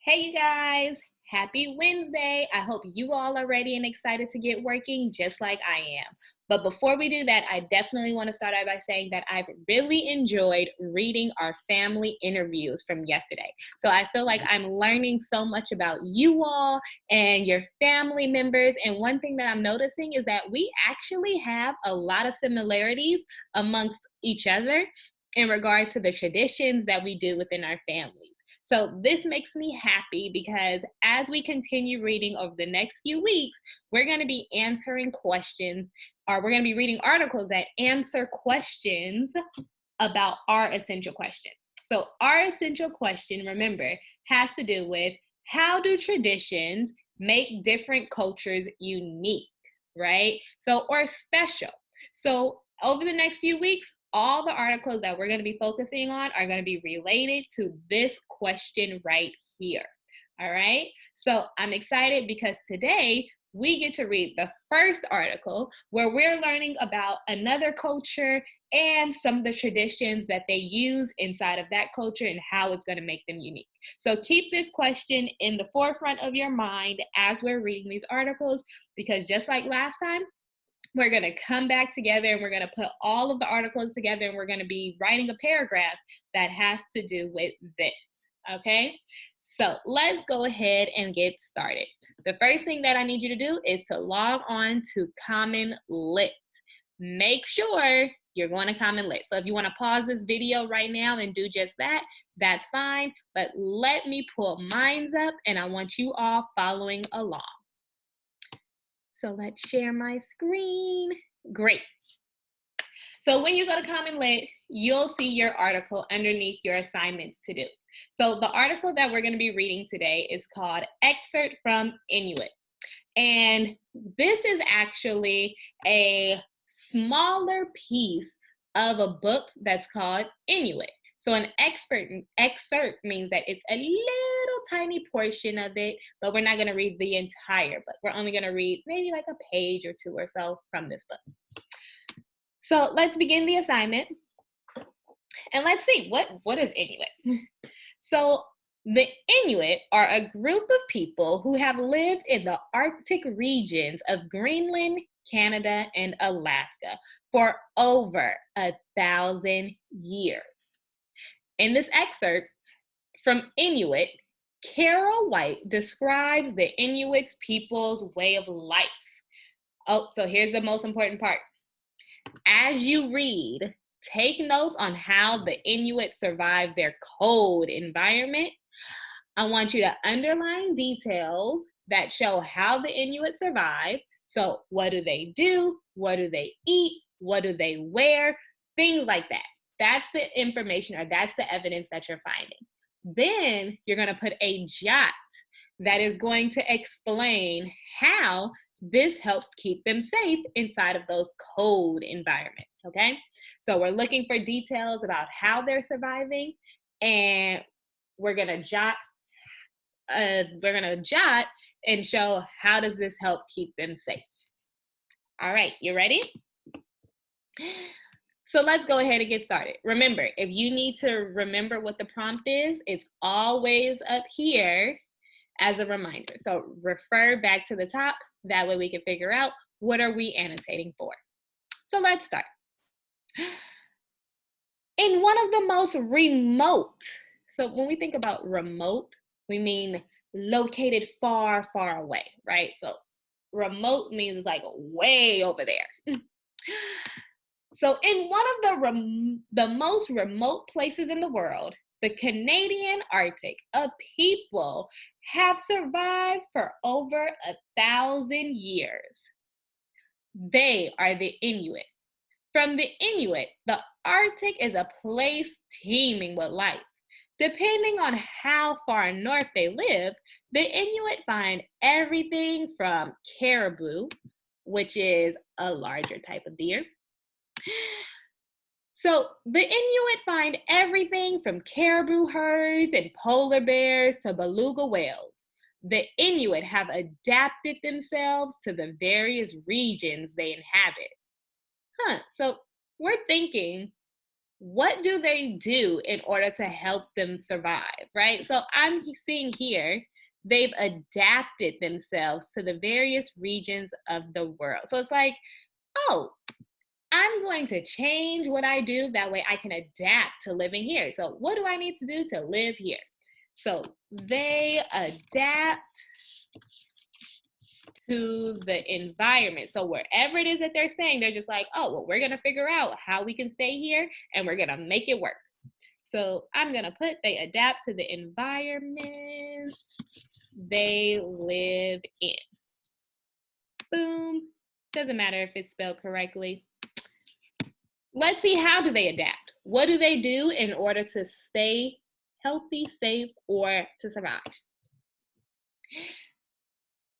Hey, you guys. Happy Wednesday. I hope you all are ready and excited to get working just like I am. But before we do that, I definitely want to start out by saying that I've really enjoyed reading our family interviews from yesterday. So I feel like I'm learning so much about you all and your family members. And one thing that I'm noticing is that we actually have a lot of similarities amongst each other in regards to the traditions that we do within our families. So this makes me happy because as we continue reading over the next few weeks, we're going to be answering questions, or we're going to be reading articles that answer questions about our essential question. So our essential question, remember, has to do with how do traditions make different cultures unique, right? So, or special. So over the next few weeks, all the articles that we're going to be focusing on are going to be related to this question right here. All right. So I'm excited because today we get to read the first article where we're learning about another culture and some of the traditions that they use inside of that culture and how it's going to make them unique. So keep this question in the forefront of your mind as we're reading these articles, because just like last time, we're going to come back together and we're going to put all of the articles together and we're going to be writing a paragraph that has to do with this. Okay? So let's go ahead and get started. The first thing that I need you to do is to log on to CommonLit. Make sure you're going to CommonLit. So if you want to pause this video right now and do just that, that's fine. But let me pull mine up and I want you all following along. So let's share my screen. Great. So when you go to CommonLit, you'll see your article underneath your assignments to do. So the article that we're going to be reading today is called Excerpt from Inuit. And this is actually a smaller piece of a book that's called Inuit. So an excerpt means that it's a little tiny portion of it, but we're not going to read the entire book. We're only going to read maybe like a page or two or so from this book. So let's begin the assignment. And let's see, what is Inuit? So the Inuit are a group of people who have lived in the Arctic regions of Greenland, Canada, and Alaska for over 1,000 years. In this excerpt from Inuit, Carol White describes the Inuits people's way of life. Oh, so here's the most important part. As you read, take notes on how the Inuit survive their cold environment. I want you to underline details that show how the Inuit survive. So what do they do? What do they eat? What do they wear? Things like that. That's the information, or that's the evidence that you're finding. Then you're going to put a jot that is going to explain how this helps keep them safe inside of those cold environments, okay? So we're looking for details about how they're surviving, and we're going to jot and show how does this help keep them safe. All right, you ready? So let's go ahead and get started. Remember, if you need to remember what the prompt is, it's always up here as a reminder. So refer back to the top. That way we can figure out what are we annotating for. So let's start. In one of the most remote, so when we think about remote, we mean located far, far away, right? So remote means like way over there. So in one of the most remote places in the world, the Canadian Arctic, a people have survived for over 1,000 years. They are the Inuit. From the Inuit, the Arctic is a place teeming with life. Depending on how far north they live, the Inuit find everything from caribou, which is a larger type of deer. So the Inuit find everything from caribou herds and polar bears to beluga whales. The Inuit have adapted themselves to the various regions they inhabit. So we're thinking, what do they do in order to help them survive, right? So I'm seeing here they've adapted themselves to the various regions of the world. So it's like, oh, I'm going to change what I do. That way I can adapt to living here. So, what do I need to do to live here? So, they adapt to the environment. So, wherever it is that they're staying, they're just like, oh, well, we're going to figure out how we can stay here and we're going to make it work. So, I'm going to put they adapt to the environment they live in. Boom. Doesn't matter if it's spelled correctly. Let's see, how do they adapt? What do they do in order to stay healthy, safe, or to survive?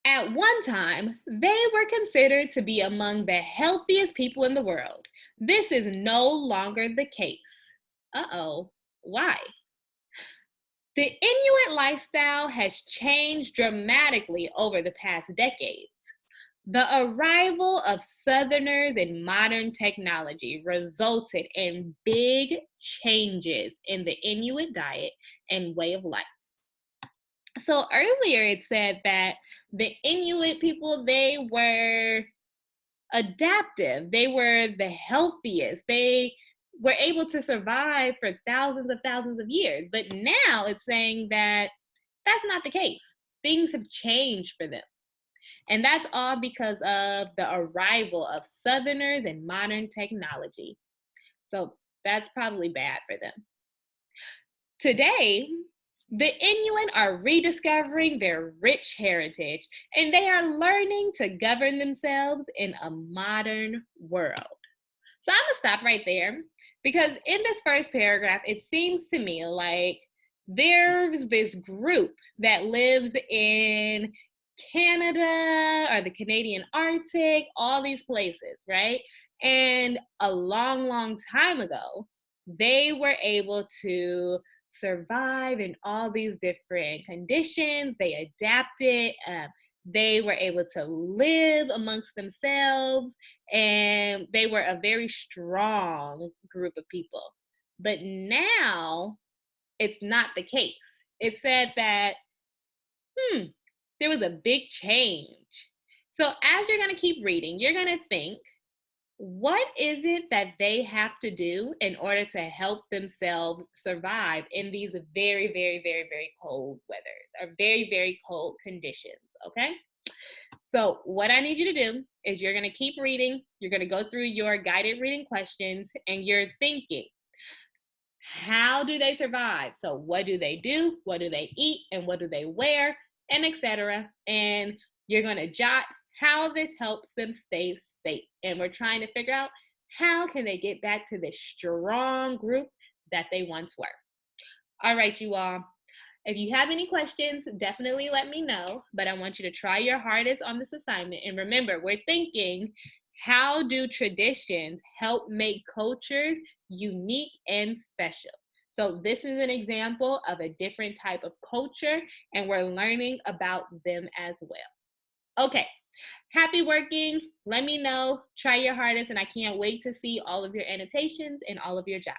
At one time, they were considered to be among the healthiest people in the world. This is no longer the case. Uh-oh, why? The Inuit lifestyle has changed dramatically over the past decades. The arrival of Southerners and modern technology resulted in big changes in the Inuit diet and way of life. So earlier it said that the Inuit people, they were adaptive, they were the healthiest, they were able to survive for thousands of years. But now it's saying that that's not the case. Things have changed for them. And that's all because of the arrival of Southerners and modern technology. So that's probably bad for them. Today, the Inuit are rediscovering their rich heritage and they are learning to govern themselves in a modern world. So I'm gonna stop right there because in this first paragraph, it seems to me like there's this group that lives in Canada or the Canadian Arctic, all these places, right? And a long time ago, they were able to survive in all these different conditions. They adapted. They were able to live amongst themselves, and they were a very strong group of people. But now it's not the case. It said that, there was a big change. So as you're going to keep reading, you're going to think, what is it that they have to do in order to help themselves survive in these very cold weathers or very cold conditions? Okay. So what I need you to do is you're going to keep reading. You're going to go through your guided reading questions and you're thinking, how do they survive? So what do they do? What do they eat? And what do they wear? And etc. And you're going to jot how this helps them stay safe. And we're trying to figure out how can they get back to this strong group that they once were. All right, you all. If you have any questions, definitely let me know. But I want you to try your hardest on this assignment. And remember, we're thinking, how do traditions help make cultures unique and special? So this is an example of a different type of culture, and we're learning about them as well. Okay, happy working. Let me know. Try your hardest, and I can't wait to see all of your annotations and all of your jobs.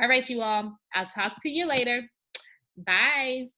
All right, you all. I'll talk to you later. Bye.